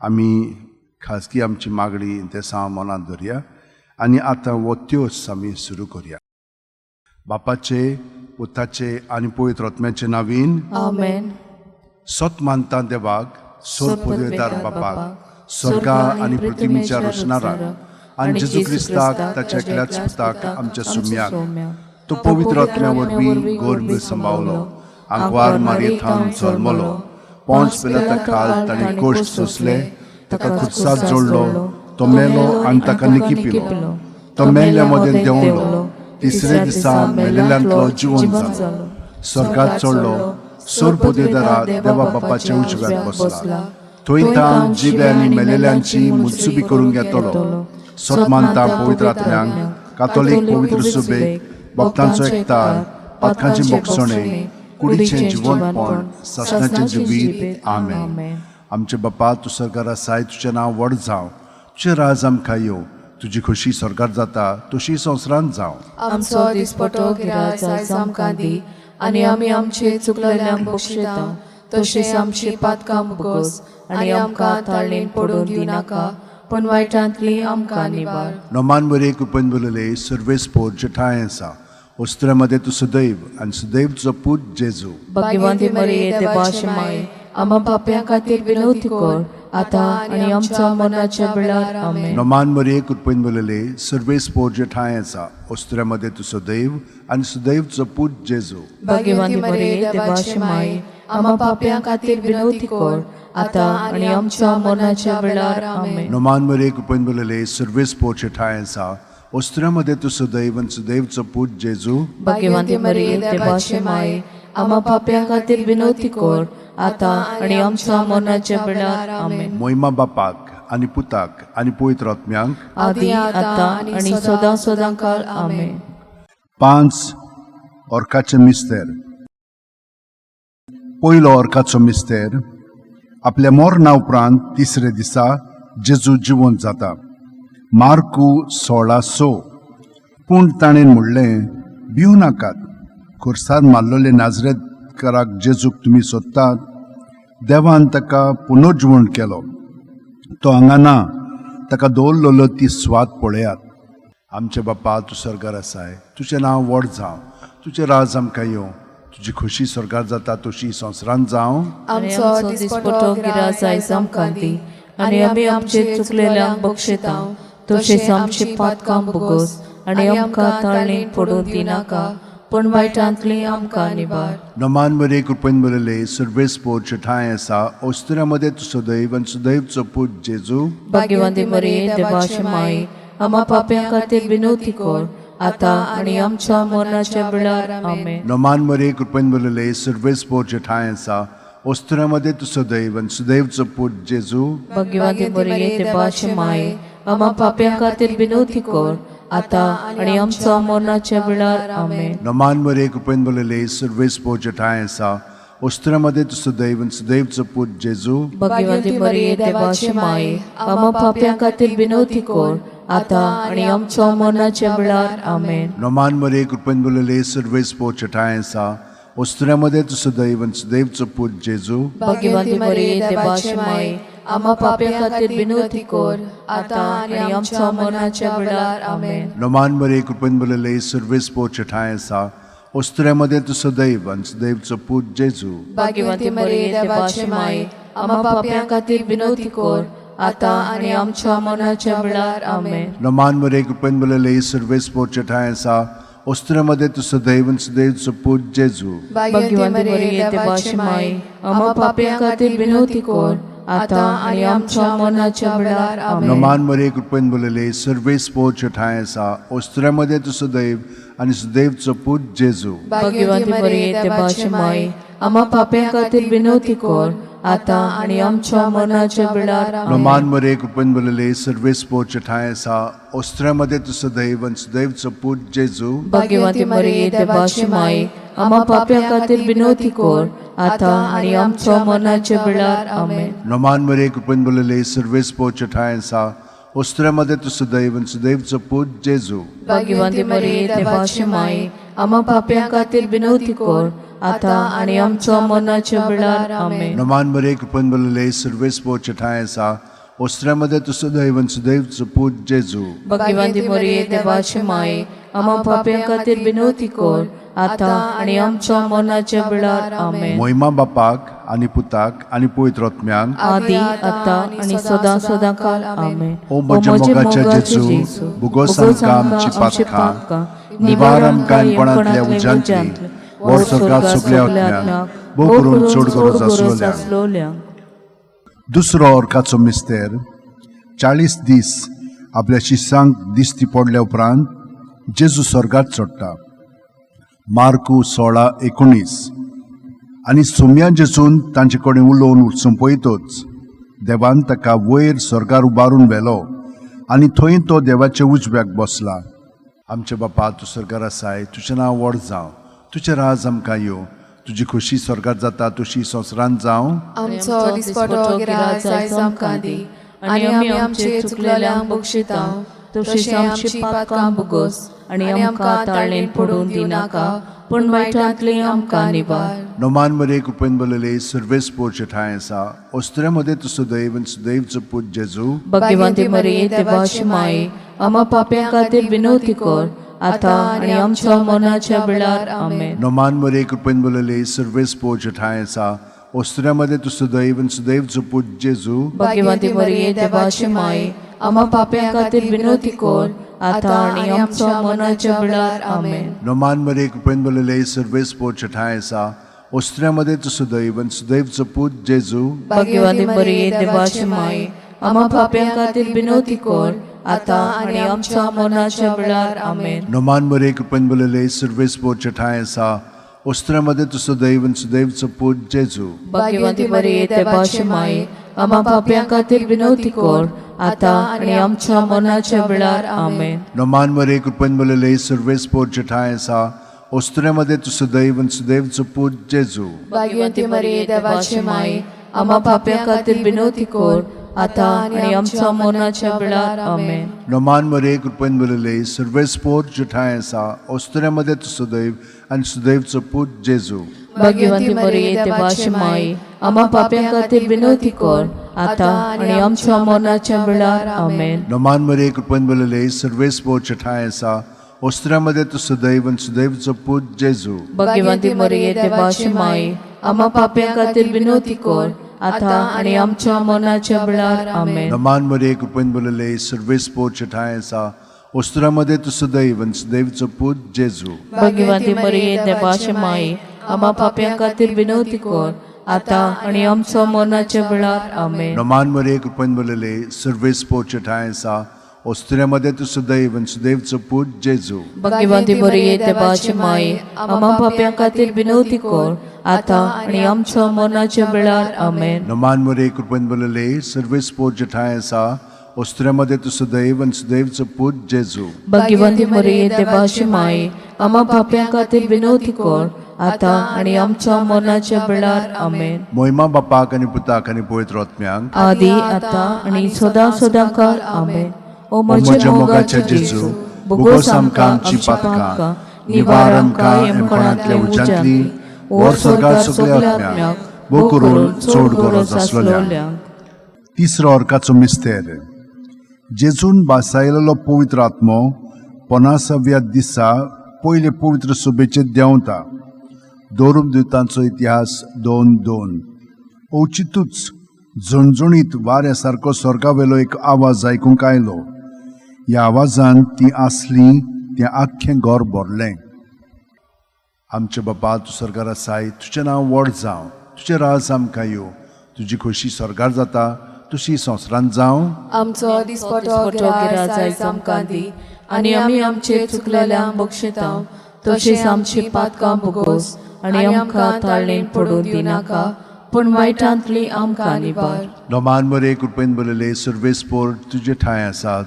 आमी खाजगी आमची मागणी ते मनात धरया आनी आतां वो त्योस आमी सुरू करया. बापाचे, पुताचे आनी पवित्र आत्म्याचे नांवीन आमेन. सत मानता देवाक, सोर पदवेदार बापाक, स्वर्गा आनी पृथ्वीच्या रचणाराक आनी जेजू क्रिस्ताक ताच्या एकल्याच पुताक आमच्या सुम्याक तो पवित्र आत्म्या वरवीं गर्भ सांबाळलो, आंकवार मारयेंतल्यान जल्मलो, पोंच पिलाता खाल ताणें कोश्ट सोंसले, ताका खुर्सात जोडलो, तो मेलो आनी ताका निकी पिलो, तो मेल्ल्या मदें देंवलो, तिसरे दिसा मेलेल्यांतलो जिवंत जालो, स्वर्गात चडलो, सोर पदवेदारा देवा बापाच्या उजव्याक बसला, थंय तां जिवे आनी मेलेल्यांची मुत्सुबी करून घेतलो. सत मानता पवित्र आत्म्यांक, कातोलीक पवित्र सुबेक, भक्तांचो एकठांय, पातकांची मोक्षणे, कुडीचें जिवंतपण, सासणाचें जिवीत. आमेन. आमचे बापा, तूं स्वर्गार आसाय, तुजें नांव व्हड जावं, तुजें राज आमकां येवं, तुजी खोशी स्वर्गार जाता तशी संवसारांत जावं. आमचो दिसपटो गिराय आयज आमकां दी, आनी आमी आमचे चुकलेल्यांक बक्षिता, तशेंच आमची पातकां मुगोस, आनी आमकां ताळणेन पडून दिनाका, पण वायटांतली आमकां निवार. नोमान बरे कृपेन बोलले सर्वेस्पोर जे ठाय आसा, वस्त्रामध्ये तू सदैव आनी सदैव तुजो पूत जेजू. भाग्यवंती मरिये देवाची माय, आम्हा पाप्यां खातीर विनवती कर, आतां आनी आमच्या मरणाच्या वेळार. आमेन. नोमान बरे कृपेन बोलले सर्वेस्पोर जे ठाय आसा, वस्त्रामध्ये तू सदैव आनी सदैव तुजो पूत जेजू. भाग्यवंती मरिये देवाची माय, आम्हा पाप्यां खातीर विनवती कर, आतां आनी आमच्या मरणाच्या वेळार. आमेन. नोमान बरे कृपेन बोलले सर्वेस्पोर जे ठाय आसा, वस्त्रामध्ये तू सदैव आनी सदैव तुजो पूत जेजू. भाग्यवंती मरिये देवाची माय, आम्हा पाप्यां खातीर विनवती कर, आतां आनी आमच्या मरणाच्या वेळार. आमेन. मोहिमा बापाक आनी पुताक आनी पवित्र आत्म्यांक, आदी आतां आनी सदां सदांकाळ. आमेन. 5 ऑर्काचे मिस्तेर. पयलो ऑर्काचो मिस्तेर. आपल्या मोरणा उपरांत तिसरे दिसा जेजू जिवंत जाता. मार्कू 16:6. पूण ताणें म्हणलें, भिवू नाकात, खुर्सात मारलेले नाजरेतकाराक जेजूक तुमी सोदतात, देवान ताका पुनर्जिवण केलो, तो हांगा ना, ताका दवरलेलो ती स्वात पळयात. आमचे बापा, तूं स्वर्गार आसाय, तुजें नांव व्हड जावं, तुजें राज आमकां येवं, तुजी खोशी स्वर्गार जाता तशी संवसारांत जावं. आमचो दिसपटो गिराय आयज आमकां दी, आनी आमी आमचे चुकलेल्यांक बक्षिता, तशेंच आमची पातकां बुगोस, आनी आमकां ताळणेन पडूं दिनाका, पण वायटांतली आमकां निवार. नोमान बरे कृपेन बोलले सर्वेस्पोर जे ठाय आसा, वस्त्रामध्ये तू सदैव आनी सदैव तुजो पूत जेजू. भाग्यवंती मरिये देवाची माय, आम्हा पाप्यां खातीर विनवती कर, आतां आनी आमच्या मरणाच्या वेळार. आमेन. नोमान बरे कृपेन बोलले सर्वेस्पोर जे ठाय आसा, वस्त्रामध्ये तू सदैव आनी सदैव तुजो पूत जेजू. भाग्यवंती मरिये देवाची माय, आम्हा पाप्यां खातीर विनवती कर, आतां आनी आमच्या मरणाच्या वेळार. आमेन. नोमान बरे कृपेन बोलले सर्वेस्पोर जे ठाय आसा, वस्त्रामध्ये तू सदैव आनी सदैव तुजो पूत जेजू. भाग्यवंती मरिये देवाची माय, आम्हा पाप्यां खातीर विनवती कर, आतां आनी आमच्या मरणाच्या वेळार. आमेन. नोमान बरे कृपेन बोलले सर्वेस्पोर जे ठाय आसा, वस्त्रामध्ये तू सदैव आनी सदैव तुजो पूत जेजू. भाग्यवंती मरिये देवाची माय, आम्हा पाप्यां खातीर विनवती कर, आतां आनी आमच्या मरणाच्या वेळार. आमेन. नोमान बरे कृपेन बोलले सर्वेस्पोर जे ठाय आसा, वस्त्रामध्ये तू सदैव आनी सदैव तुजो पूत जेजू. भाग्यवंती मरिये देवाची माय, आम्हा पाप्यां खातीर विनवती कर, आतां आनी आमच्या मरणाच्या वेळार. आमेन. नोमान बरे कृपेन बोलले सर्वेस्पोर जे ठाय आसा, वस्त्रामध्ये तू सदैव आनी सदैव तुजो पूत जेजू. भाग्यवंती मरिये देवाची माय, आम्हा पाप्यां खातीर विनवती कर, आतां आनी आमच्या मरणाच्या वेळार. आमेन. नोमान बरे कृपेन बोलले सर्वेस्पोर जे ठाय आसा, वस्त्रामध्ये तू सदैव आनी सदैव तुजो पूत जेजू. भाग्यवंती मरिये देवाची माय, आम्हा पाप्यां खातीर विनवती कर, आतां आनी आमच्या मरणाच्या वेळार. नोमान बरे कृपेन बोलले सर्वेस्पोर जे ठाय आसा, वस्त्रामध्ये तू सदैव आनी सदैव तुजो पूत जेजू. भाग्यवंती मरिये देवाची माय, आम्हा पाप्यां खातीर विनवती कर, आतां आनी आमच्या मरणाच्या वेळार. आमेन. नोमान बरे कृपेन बोलले सर्वेस्पोर जे ठाय आसा, वस्त्रामध्ये तू सदैव आनी सदैव तुजो पूत जेजू. भाग्यवंती मरिये देवाची माय, आम्हा पाप्यां खातीर विनवती कर, आता आणि आमच्या मरणाच्या वेळार आमेन. नमान मरे कृपन बलले सर्वेस पोच ठाय आसा ओस्त्र्यामध्ये तुझं दैवन सुदैवचं पूज जेजू. भाग्यवंती मरिये देवाची माये आम्हा पाप्यां खातीर विनवती कर आता आणि आमच्या मरणाच्या वेळार आमेन. मोहिमा बापाक आणि पुताक आणि पवित्रात्म्यांक आदी आता आणि सदा सदा काल आमेन. ओ म्हज्या मोगाच्या जेजू बुगोस आमकां आमची पातकां निवार आमकां कोणातल्या उजांतली वर स्वर्गात सगल्या आत्म्यांक भोव करून चड गरज आसलोल्यांक. दुसरो अर्काचो मिस्तेर 40 दीस आपल्या शिष्यांक दिश्टी पडल्या उपरांत जेजू स्वर्गात चडटा. मार्कू 16:19. आनी सुम्या जेजून तांचे कडेन उलोवन वचून पळयतच देवान ताका वयर स्वर्गार उबारून व्हेलो आनी थंय तो देवाच्या उजव्याक बसला. आमचे बापा तूं स्वर्गार आसाय, तुजें नांव व्हड जावं, तुजें राज आमकां येवं, तुजी खोशी स्वर्गात जाता तशी संवसारांत जावं. आमचो दिसपटो गिराय आयज आमकां दी आनी आमी आमचे चुकलेल्यांक बक्षितांव तशें आमची पातकां भोगोस आनी आमकां ताळणेन पडून दिनाका पूण वायटांतली आमकां निवार. नोमान मरे कृपेन बलले सर्वेस पोरचे ठाय आसा ओस्त्र्यामध्ये तुजो दैव आनी सुदैवचो पूज जेजू. भाग्यवंती मरिये देवाची माये आम्हा पाप्यां खातीर विनवती कर आता आणि आमच्या मरणाच्या वेळार आमेन. नोमान मरे कृपेन बलले सर्वेस पोरचे ठाय आसा ओस्त्र्यामध्ये तुजो दैव आनी सुदैवचो पूज जेजू. भाग्यवंती मरिये देवाची माये आम्हा पाप्यां खातीर विनवती कर आता आणि आमच्या मरणाच्या वेळार आमेन. नोमान मरे कृपेन बलले सर्वेस पोरचे ठाय आसा ओस्त्र्यामध्ये तुजो दैव आनी सुदैवचो पूज जेजू. भाग्यवंती मरिये देवाची माये आम्हा पाप्यां खातीर विनवती कर आता आणि आमच्या मरणाच्या वेळार आमेन. नोमान मरे कृपेन बलले सर्वेस पोरचे ठाय आसा ओस्त्र्यामध्ये तुजो दैव आनी सुदैवचो पूज जेजू. भाग्यवंती मरिये देवाची माये आम्हा पाप्यां खातीर विनवती कर आता आणि आमच्या मरणाच्या वेळार आमेन. नोमान मरे कृपेन बलले सर्वेस पोरचे ठाय आसा ओस्त्र्यामध्ये तुजो दैव आनी सुदैवचो पूज जेजू. भाग्यवंती मरिये देवाची माये आम्हा पाप्यां खातीर विनवती कर आता आणि आमच्या मरणाच्या वेळार आमेन. नोमान मरे कृपेन बलले सर्वेस पोरचे ठाय आसा ओस्त्र्यामध्ये तुजो दैव आनी सुदैवचो पूज जेजू. भाग्यवंती मरिये देवाची माये आम्हा पाप्यां खातीर विनवती कर आता आणि आमच्या मरणाच्या वेळार आमेन. नोमान मरे कृपेन बलले सर्वेस पोरचे ठाय आसा ओस्त्र्यामध्ये तुजो दैव आनी सुदैवचो पूज जेजू. भाग्यवंती मरिये देवाची माये आम्हा पाप्यां खातीर विनवती कर आता आणि आमच्या मरणाच्या वेळार आमेन. नोमान मरे कृपेन बलले सर्वेस पोरचे ठाय आसा ओस्त्र्यामध्ये तुजो दैव आनी सुदैवचो पूज जेजू. भाग्यवंती मरिये देवाची माये आम्हा पाप्यां खातीर विनवती कर आता आणि आमच्या मरणाच्या वेळार आमेन. नोमान मरे कृपेन बलले सर्वेस पोरचे ठाय आसा ओस्त्र्यामध्ये तुजो दैव आनी सुदैवचो पूज जेजू. भाग्यवंती मरिये देवाची माये आम्हा पाप्यां खातीर विनवती कर आता आणि आमच्या मरणाच्या वेळार आमेन. नोमान मरे कृपेन बलले सर्वेस पोरचे ठाय आसा ओस्त्र्यामध्ये तुजो दैव आनी सुदैवचो पूज जेजू. भाग्यवंती मरिये देवाची माये आम्हा पाप्यां खातीर विनवती कर आता आणि आमच्या मरणाच्या वेळार आमेन. मोहिमा बापाक आनी पुताक आनी पवित्र आत्म्यांक आदी आता आणि सदा सदा काल आमेन. ओ म्हज्या मोगाच्या जेजू बुगोस आमकां आमची पातकां निवार आमकां एमकोणांतल्या उज्यांतली वर स्वर्गात सगल्या आत्म्यांक भोव करून चड गरज आसलोल्यांक. तिसरो अर्काचो मिस्तेर जेजून बासायलेलो पवित्र आत्मो 50व्या दिसा पयले पवित्र सभेचेर देंवता. दोरूम दिवतांचो इतिहास 2:2. औचितूच झणझणीत वाऱ्या सारको स्वर्गावेलो एक आवाज आयकूंक आयलो. ह्या आवाजान ती आसली तें आख्खें घर भरलें. आमचे बापा तूं स्वर्गार आसाय, तुजें नांव व्हड जावं, तुजें राज आमकां येवं, तुजी खोशी स्वर्गार जाता तशी संवसारांत जावं. आमचो दिसपटो गिराय आयज आमकां दी आनी आमी आमचे चुकलेल्यांक बक्षितांव तशेंच आमची पातकां भोगोस आनी आमकां ताळणेन पडून दिनाका पूण वायटांतली आमकां निवार. नोमान मरे कृपेन बलले सर्वेस पोर तुजे ठाय आसात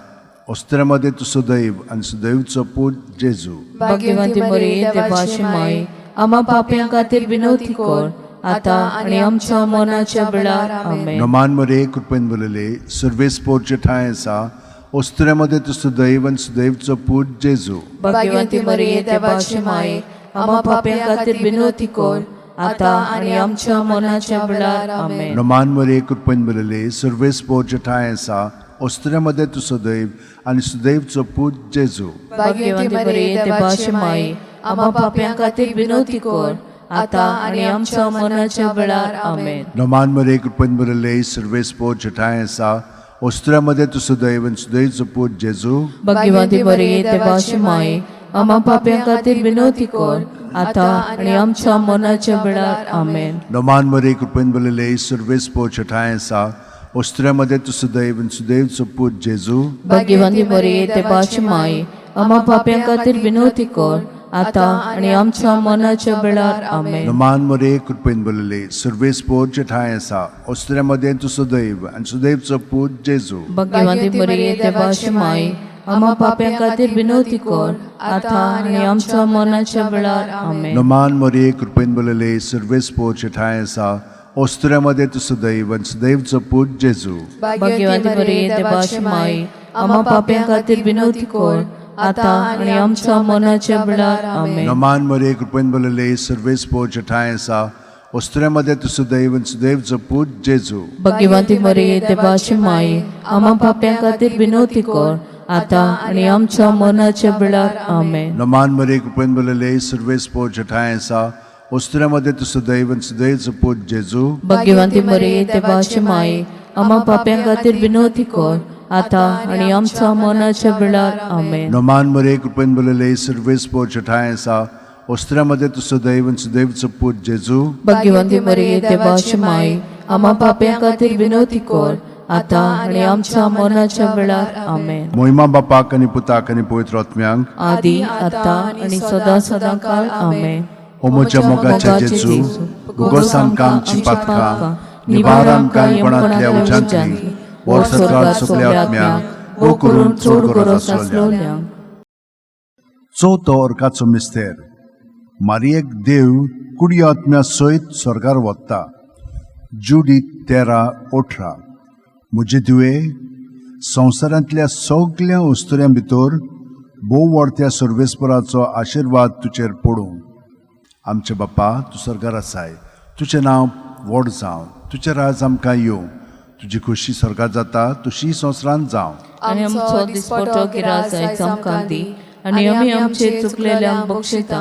ओस्त्र्यामध्ये तुजो दैव आनी सुदैवचो पूज जेजू. भाग्यवंती मरिये देवाची माये आम्हा पाप्यां खातीर विनवती कर आता आणि आमच्या मरणाच्या वेळार आमेन. नोमान मरे कृपेन बलले सर्वेस पोरचे ठाय आसा ओस्त्र्यामध्ये तुजो दैव आनी सुदैवचो पूज जेजू. भाग्यवंती मरिये देवाची माये आम्हा पाप्यां खातीर बिनोती कर आता आनी आमच्या मरणाच्या वेळार आमेन. नमान मरे कृपेन बरले सर्वेस पोरचे ठाय आसा ओस्त्र्यामध्ये तू सदैव आणि सुदैवचो पूत जेजू. भाग्यवंती मरिये देवाची माई आम्हा पाप्यां खातीर बिनोती कर आता आनी आमच्या मरणाच्या वेळार आमेन. नमान मरे कृपेन बरले सर्वेस पोरचे ठाय आसा ओस्त्र्यामध्ये तू सदैव आणि सुदैवचो पूत जेजू. भाग्यवंती मरिये देवाची माई आम्हा पाप्यां खातीर बिनोती कर आता आनी आमच्या मरणाच्या वेळार आमेन. नमान मरे कृपेन बरले सर्वेस पोरचे ठाय आसा ओस्त्र्यामध्ये तू सदैव आणि सुदैवचो पूत जेजू. भाग्यवंती मरिये देवाची माई आम्हा पाप्यां खातीर बिनोती कर आता आनी आमच्या मरणाच्या वेळार आमेन. नमान मरे कृपेन बरले सर्वेस पोरचे ठाय आसा ओस्त्र्यामध्ये तू सदैव आणि सुदैवचो पूत जेजू. भाग्यवंती मरिये देवाची माई आम्हा पाप्यां खातीर बिनोती कर आता आनी आमच्या मरणाच्या वेळार आमेन. नमान मरे कृपेन बरले सर्वेस पोरचे ठाय आसा ओस्त्र्यामध्ये तू सदैव आणि सुदैवचो पूत जेजू. भाग्यवंती मरिये देवाची माई आम्हा पाप्यां खातीर बिनोती कर आता आनी आमच्या मरणाच्या वेळार आमेन. नमान मरे कृपेन बरले सर्वेस पोरचे ठाय आसा ओस्त्र्यामध्ये तू सदैव आणि सुदैवचो पूत जेजू. भाग्यवंती मरिये देवाची माई आम्हा पाप्यां खातीर बिनोती कर आता आनी आमच्या मरणाच्या वेळार आमेन. नमान मरे कृपेन बरले सर्वेस पोरचे ठाय आसा ओस्त्र्यामध्ये तू सदैव आणि सुदैवचो पूत जेजू. भाग्यवंती मरिये देवाची माई आम्हा पाप्यां खातीर बिनोती कर आता आनी आमच्या मरणाच्या वेळार आमेन. नमान मरे कृपेन बरले सर्वेस पोरचे ठाय आसा ओस्त्र्यामध्ये तू सदैव आणि सुदैवचो पूत जेजू. भाग्यवंती मरिये देवाची माई आम्हा पाप्यां खातीर बिनोती कर आता आनी आमच्या मरणाच्या वेळार आमेन. मोहिमा बापाक आणि पुताक आणि पवित्र आत्म्यांक आदी आता आनी सदां सदां काळ आमेन. ओमोच्या मोगाच्या जेजू गुगोस आमकां आमची पातकां निबार आमकां येवणांतल्या उज्यांतली वर सकाळ सगल्या आत्म्यांक वो करून चोड गरज आसलोल्यांक. चवथो अर्काचो मिस्तेर मारयेक देव कुडी आत्म्या सयत स्वर्गार वता. जुडी 13:18. म्हजे तुवें संवसारांतल्या सगळ्या वस्तुऱ्यां भितर भोव व्हडत्या सर्वेस्पराचो आशिर्वाद तुजेर पडूं. आमचे बापा तूं स्वर्गार आसाय, तुजें नांव व्हड जावं, तुजें राज आमकां येवं, तुजी खुशी स्वर्गार जाता तशी संवसारांत जावं. आनी आमचो दिसपटो गिराज आयज आमकां दी आनी आमी आमचे चुकलेल्यांक बक्षिता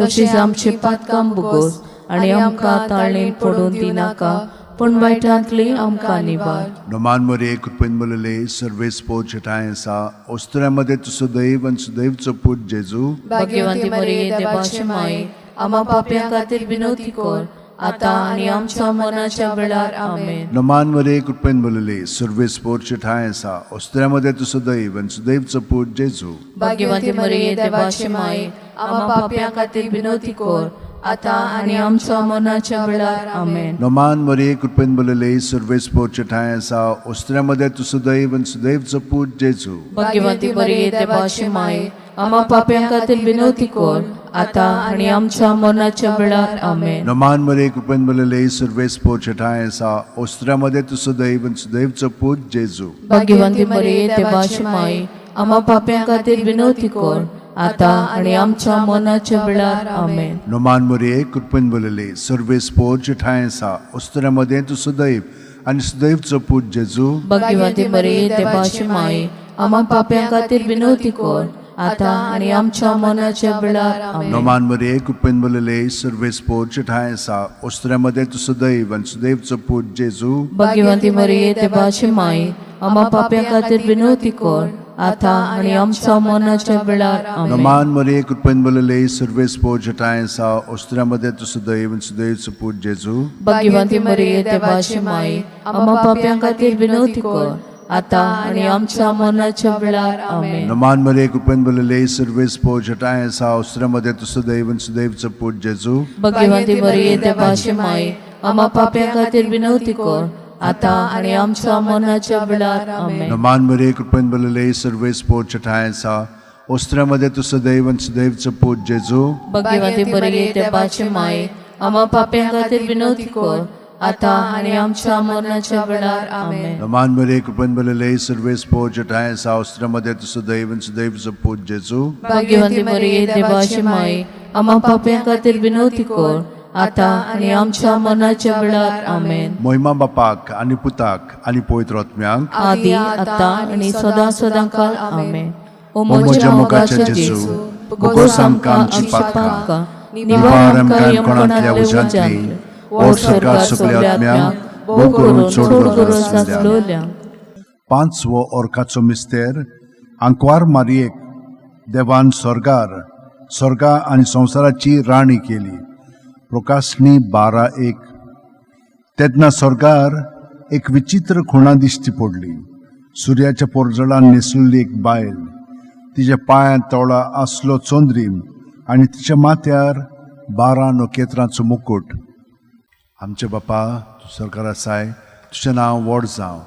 तशीच आमची पातकां बुगोस आनी आमकां ताळणेंत पडून दिनाका पूण वायटांतली आमकां निबार. नमान मरे कृपेन बरले सर्वेस पोरचे ठाय आसा ओस्त्र्यामध्ये तू सदैव आणि सुदैवचो पूत जेजू. भाग्यवंती मरिये देवाची माई आम्हा पाप्यां खातीर बिनोती कर आता आनी आमच्या मरणाच्या वेळार आमेन. नमान मरे कृपेन बरले सर्वेस पोरचे ठाय आसा ओस्त्र्यामध्ये तू सदैव आणि सुदैवचो पूत जेजू. भाग्यवंती मरिये देवाची माई आम्हा पाप्यां खातीर बिनोती कर आता आनी आमच्या मरणाच्या वेळार आमेन. नमान मरे कृपेन बरले सर्वेस पोरचे ठाय आसा ओस्त्र्यामध्ये तू सदैव आणि सुदैवचो पूत जेजू. भाग्यवंती मरिये देवाची माई आम्हा पाप्यां खातीर बिनोती कर आता आनी आमच्या मरणाच्या वेळार आमेन. नमान मरे कृपेन बरले सर्वेस पोरचे ठाय आसा ओस्त्र्यामध्ये तू सदैव आणि सुदैवचो पूत जेजू. भाग्यवंती मरिये देवाची माई आम्हा पाप्यां खातीर बिनोती कर आता आनी आमच्या मरणाच्या वेळार आमेन. नमान मरे कृपेन बरले सर्वेस पोरचे ठाय आसा ओस्त्र्यामध्ये तू सदैव आणि सुदैवचो पूत जेजू. भाग्यवंती मरिये देवाची माई आम्हा पाप्यां खातीर बिनोती कर आता आनी आमच्या मरणाच्या वेळार आमेन. नमान मरे कृपेन बरले सर्वेस पोरचे ठाय आसा ओस्त्र्यामध्ये तू सदैव आणि सुदैवचो पूत जेजू. भाग्यवंती मरिये देवाची माई आम्हा पाप्यां खातीर बिनोती कर आता आनी आमच्या मरणाच्या वेळार आमेन. नमान मरे कृपेन बरले सर्वेस पोरचे ठाय आसा ओस्त्र्यामध्ये तू सदैव आणि सुदैवचो पूत जेजू. भाग्यवंती मरिये देवाची माई आम्हा पाप्यां खातीर बिनोती कर आता आनी आमच्या मरणाच्या वेळार आमेन. नमान मरे कृपेन बरले सर्वेस पोरचे ठाय आसा ओस्त्र्यामध्ये तू सदैव आणि सुदैवचो पूत जेजू. भाग्यवंती मरिये देवाची माई आम्हा पाप्यां खातीर बिनोती कर आता आनी आमच्या मरणाच्या वेळार आमेन. नमान मरे कृपेन बरले सर्वेस पोरचे ठाय आसा ओस्त्र्यामध्ये तू सदैव आणि सुदैवचो पूत जेजू. भाग्यवंती मरिये देवाची माई आम्हा पाप्यां खातीर बिनोती कर आता आणि आमच्या मरणाच्या वेळार आमेन. नमान मरे कृपन बलले सर्वेस पोचटाय सावस्त्रमध्ये तुझं दैवन सुदैवचं पूज जेजू भाग्यवंती मरिये देवाची माय आम्हा पाप्यां खातीर विनवती कर आता आणि आमच्या मरणाच्या वेळार आमेन. मोहिमा बापाक आणि पुताक आणि पवित्र आत्म्यांक आदी आता आणि सदा सदांकाळ आमेन. ओ म्हज्या मोगाच्या जेजू भोगोस आमकां आमची पातकां निवार आमकां कोणांतल्या उज्यांतली और स्वर्गात सगल्या आत्म्यांक भोग करून सोड. पांचवो ओर्खाचो मिस्तेर आंकवार मारयेक देवान स्वर्गा आणि संसाराची राणी केली. प्रकाशनी 12:1. तेन्ना स्वर्गार एक विचित्र खुणा दिश्टी पडली. सूर्याच्या पोरजळान न्हेसलेली एक बायल, तिच्या पांयां तवळा आसलो चोंद्रीम आणि तिच्या माथ्यार 12 नोखेत्रांचो मुकुट. आमचे बापा तूं स्वर्गार आसाय, तुजें नांव व्हड जावं,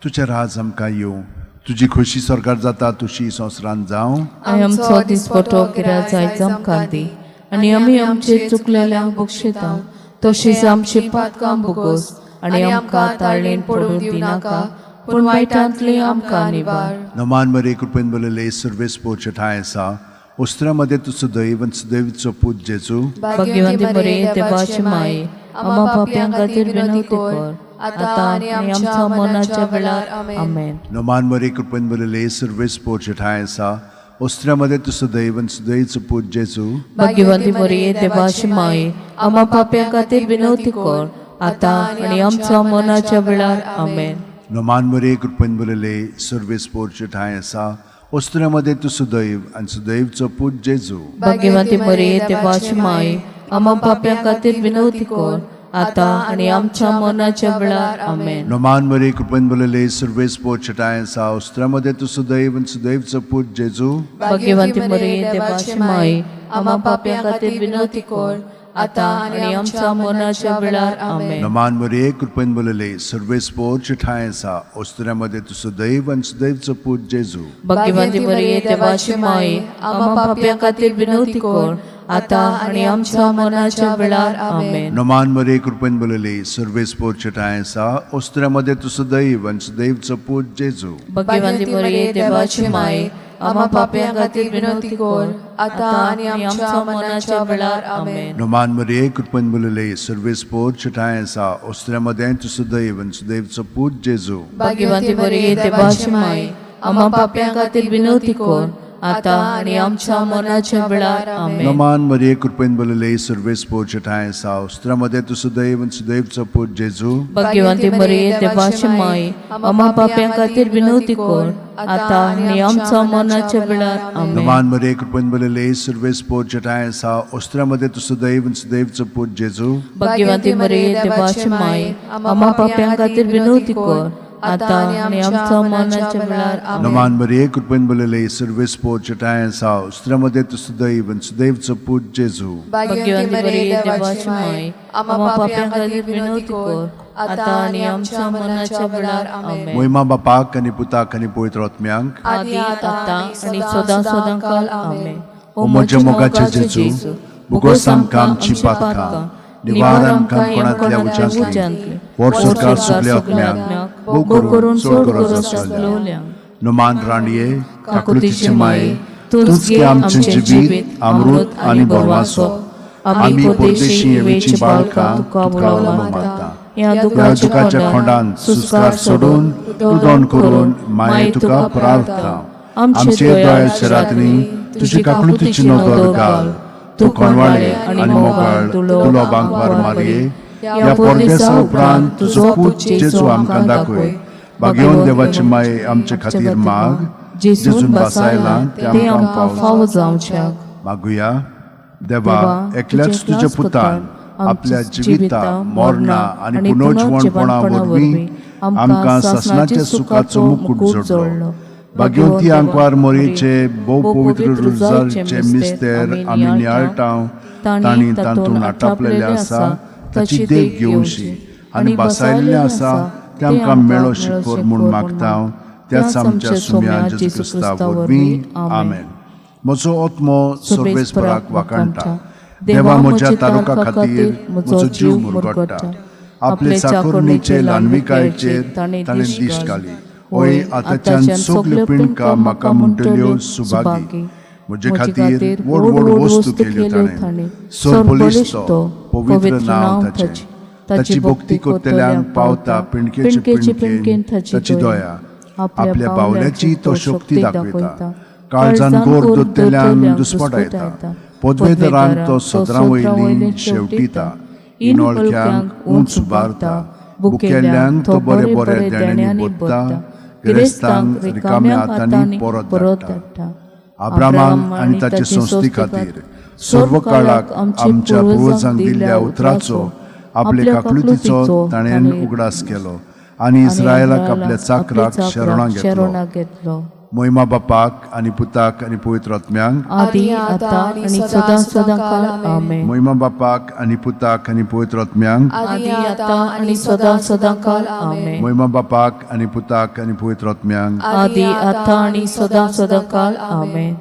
तुजें राज आमकां येवं, तुजी खोशी स्वर्गार जाता तशी संवसारांत जावं. आनी आमचो दिसपटो गिराय जायचो आमकां दी आनी आमी आमचे चुकलेल्यांक बक्षिता तशीच आमची पातकां भोगोस आनी आमकां ताळणेन पडूं दिनाका पूण वायटांतली आमकां निवार. नमान मरे कृपेन बलले सर्वेस पोच ठाय आसा उस्त्रामध्ये तुझं दैवन सुदैवचो पूज जेजू भाग्यवंती मरिये देवाची माय आम्हा पाप्यां खातीर विनवती कर आता आणि आमच्या मरणाच्या वेळार आमेन. नमान मरे कृपेन बलले सर्वेस पोच ठाय आसा उस्त्रामध्ये तुझं दैवन सुदैवचो पूज जेजू भाग्यवंती मरिये देवाची माय आम्हा पाप्यां खातीर विनवती कर आता आणि आमच्या मरणाच्या वेळार आमेन. नमान मरे कृपेन बलले सर्वेस पोच ठाय आसा उस्त्रामध्ये तुझं दैव आणि सुदैवचो पूज जेजू भाग्यवंती मरिये देवाची माय आम्हा पाप्यां खातीर विनवती कर आता आणि आमच्या मरणाच्या वेळार आमेन. नमान मरे कृपेन बलले सर्वेस पोच ठाय आसा उस्त्रामध्ये तुझं दैव आणि सुदैवचो पूज जेजू भाग्यवंती मरिये देवाची माय आम्हा पाप्यां खातीर विनवती कर आता आणि आमच्या मरणाच्या वेळार आमेन. नमान मरे कृपेन बलले सर्वेस पोच ठाय आसा उस्त्रामध्ये तुझं दैव आणि सुदैवचो पूज जेजू भाग्यवंती मरिये देवाची माय आम्हा पाप्यां खातीर विनवती कर आता आणि आमच्या मरणाच्या वेळार आमेन. नमान मरे कृपेन बलले सर्वेस पोच ठाय आसा उस्त्रामध्ये तुझं दैव आणि सुदैवचो पूज जेजू भाग्यवंती मरिये देवाची माय आम्हा पाप्यां खातीर विनवती कर आता आणि आमच्या मरणाच्या वेळार आमेन. नमान मरे कृपेन बलले सर्वेस पोच ठाय आसा उस्त्रामध्ये तुझं दैव आणि सुदैवचो पूज जेजू भाग्यवंती मरिये देवाची माय आम्हा पाप्यां खातीर विनवती कर आता आणि आमच्या मरणाच्या वेळार आमेन. नमान मरे कृपेन बलले सर्वेस पोच ठाय आसा उस्त्रामध्ये तुझं दैव आणि सुदैवचो पूज जेजू भाग्यवंती मरिये देवाची माय आम्हा पाप्यां खातीर विनवती कर आता आणि आमच्या मरणाच्या वेळार आमेन. नमान मरे कृपेन बलले सर्वेस पोच ठाय आसा उस्त्रामध्ये तुझं दैव आणि सुदैवचो पूज जेजू भाग्यवंती मरिये देवाची माय आम्हा पाप्यां खातीर विनवती कर आता आणि आमच्या मरणाच्या वेळार आमेन. नमान मरे कृपेन बलले सर्वेस पोच ठाय आसा उस्त्रामध्ये तुझं दैव आणि सुदैवचो पूज जेजू भाग्यवंती मरिये देवाची माय आम्हा पाप्यां खातीर विनवती कर आता आणि आमच्या मरणाच्या वेळार आमेन. मोहिमा बापाक आणि पुताक आणि पवित्र आत्म्यांक आदी आता आणि सदा सदांकाळ आमेन. ओ म्हज्या मोगाचे जेजू भोगोस आमकां आमची पातकां निवार आमकां कोणांतल्या उज्यांतली वर स्वर्गार सगल्या आत्म्यांक भोग करून सोड गरज. नमान राणये काकुतीचे माये तूच घे आमचे जिवीत अमृत आणि बोरवासो आम्ही परदेशी येवेची बाळकां तुका मागता. या दुखाच्या खोंडांत सुस्कार सोडून रुदोण करून माये तुका प्रार्थना. आमचे दोळ्याच्या रात्री तुजी काकुतीची नदर घाल. तू कोणवाळे आणि मोगाळ तुलो बांकवार मारये या परदेसा उपरांत तुजो पूज जेजू आमकां दाखय. भाग्यवान देवाची माये आमचे खातीर माग जेजून बसायला ते आमकां फावो जावच्या. मागुया देवा एकल्याच तुज्या पुतान आपल्या जिविता मरणा आणि पुनर्जीवनपणा वरवीं आमकां सासणाच्या सुखाचो मुकुट जोडलो. भाग्यवंती आंकवार मोरीचे भोव पवित्र रुजारचे मिस्तेर आमी नियाळटाव तांणी तातूंत आटापलेले आसा ताची देख घेवशी आनी बसायल्ले आसा ते आमकां मेळो शिकोर म्हूण मागता. त्याच आमच्या सुम्या जेजू क्रिस्ता वरवीं आमेन. म्हजो आत्मो सर्वेस्पराक वाकणटा. देवा म्हज्या तारुका खातीर म्हजो जीव मुरगडटा. आपले चाकुरणीचे लानविकायचेर ताणें दिश्ट घाली. ओय आतांच्यान सगल्यो पिणकां म्हाका म्हणटल्यो सुभागी. म्हजे खातीर व्हड व्हड वस्तू केल्यो ताणें. सोरपोलीस तो पवित्र नांव ताचें. ताची भक्ती करतल्यांक पावता पिणकेचे पिणकेन ताची दया. आपल्या बावल्याची तो शक्ती दाखयता. काळजान गोर दोत्तेल्यांक दुस्पट येता. पदवेदरांक तो सदरां वयली शेवटीता. इनोळख्यांक उंच उबारता. भुकेल्यांक तो बरे बरे देण्यांनी बोदता. गिरेस्तांक रिकाम्या हातांनी परत धाडटा. अब्राहाम आनी ताचे संस्थी खातीर सर्व काळाक आमच्या पुर्वजांक दिल्ल्या उतराचो आपले काकलुतीचो ताणें उगडास केलो आनी इस्रायलाक आपल्या चाकराक शरणां घेतलो. महिमा बापाक आनी पुताक आनी पवित्र आत्म्यांक आदी आतां आनी सदां सदां काळ आमेन. महिमा बापाक आनी पुताक आनी पवित्र आत्म्यांक आदी आतां आनी सदां सदां काळ आमेन. महिमा बापाक आनी पुताक आनी पवित्र आत्म्यांक आदी आतां आनी सदां सदां काळ आमेन.